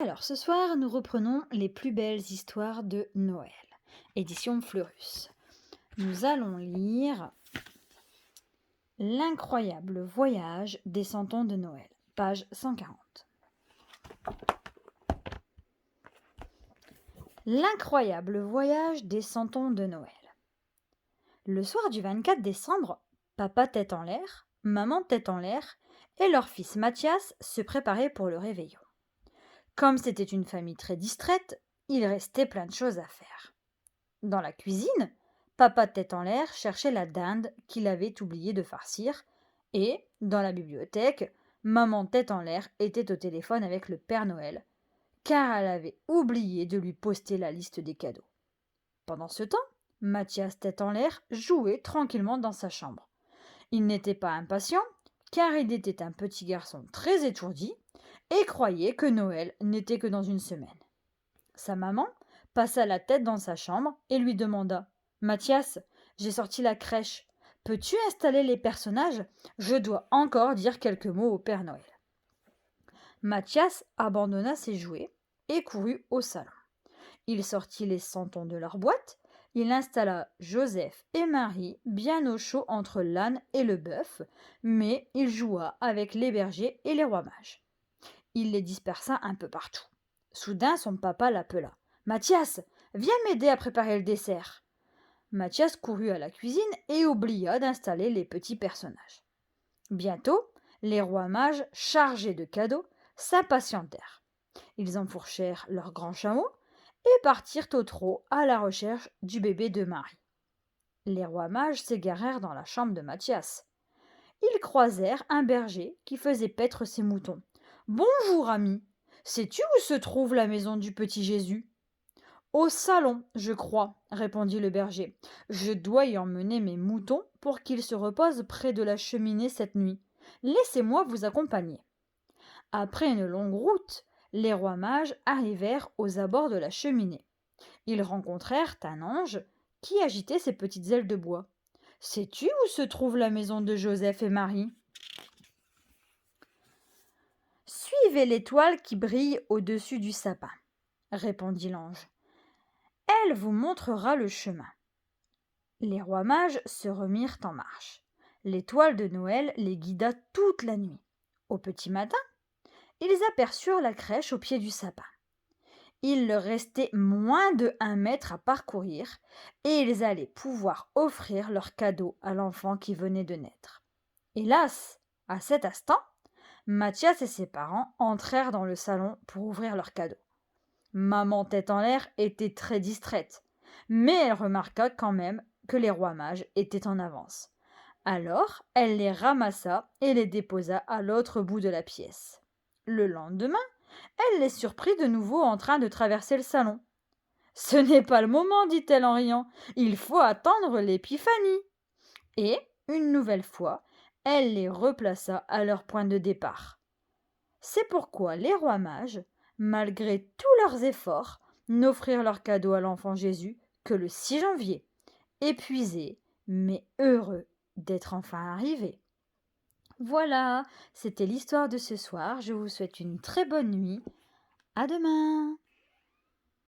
Alors ce soir, nous reprenons les plus belles histoires de Noël, édition Fleurus. Nous allons lire L'incroyable voyage des Santons de Noël, page 140. L'incroyable voyage des Santons de Noël. Le soir du 24 décembre, papa tête en l'air, maman tête en l'air et leur fils Mathias se préparaient pour le réveillon. Comme c'était une famille très distraite, il restait plein de choses à faire. Dans la cuisine, papa tête en l'air cherchait la dinde qu'il avait oublié de farcir, et, dans la bibliothèque, maman tête en l'air était au téléphone avec le Père Noël, car elle avait oublié de lui poster la liste des cadeaux. Pendant ce temps, Mathias tête en l'air jouait tranquillement dans sa chambre. Il n'était pas impatient, car il était un petit garçon très étourdi, et croyait que Noël n'était que dans une semaine. Sa maman passa la tête dans sa chambre et lui demanda: Mathias, j'ai sorti la crèche. Peux-tu installer les personnages? Je dois encore dire quelques mots au Père Noël. Mathias abandonna ses jouets et courut au salon. Il sortit les santons de leur boîte, il installa Joseph et Marie bien au chaud entre l'âne et le bœuf, mais il joua avec les bergers et les rois mages. Il les dispersa un peu partout. Soudain, son papa l'appela. Mathias, viens m'aider à préparer le dessert. Mathias courut à la cuisine et oublia d'installer les petits personnages. Bientôt, les rois mages, chargés de cadeaux, s'impatientèrent. Ils enfourchèrent leurs grands chameaux et partirent au trot à la recherche du bébé de Marie. Les rois mages s'égarèrent dans la chambre de Mathias. Ils croisèrent un berger qui faisait paître ses moutons. Bonjour, ami. Sais-tu où se trouve la maison du petit Jésus? Au salon, je crois, répondit le berger. Je dois y emmener mes moutons pour qu'ils se reposent près de la cheminée cette nuit. Laissez-moi vous accompagner. Après une longue route, les rois mages arrivèrent aux abords de la cheminée. Ils rencontrèrent un ange qui agitait ses petites ailes de bois. Sais-tu où se trouve la maison de Joseph et Marie? Suivez l'étoile qui brille au-dessus du sapin, répondit l'ange. Elle vous montrera le chemin. Les rois mages se remirent en marche. L'étoile de Noël les guida toute la nuit. Au petit matin, ils aperçurent la crèche au pied du sapin. Il leur restait moins de 1 mètre à parcourir et ils allaient pouvoir offrir leurs cadeaux à l'enfant qui venait de naître. Hélas, à cet instant, Mathias et ses parents entrèrent dans le salon pour ouvrir leurs cadeaux. Maman tête en l'air était très distraite, mais elle remarqua quand même que les rois mages étaient en avance. Alors, elle les ramassa et les déposa à l'autre bout de la pièce. Le lendemain, elle les surprit de nouveau en train de traverser le salon. Ce n'est pas le moment, dit-elle en riant. Il faut attendre l'épiphanie. Et, une nouvelle fois, elle les replaça à leur point de départ. C'est pourquoi les rois mages, malgré tous leurs efforts, n'offrirent leur cadeau à l'enfant Jésus que le 6 janvier, épuisés, mais heureux d'être enfin arrivés. Voilà, c'était l'histoire de ce soir. Je vous souhaite une très bonne nuit. À demain!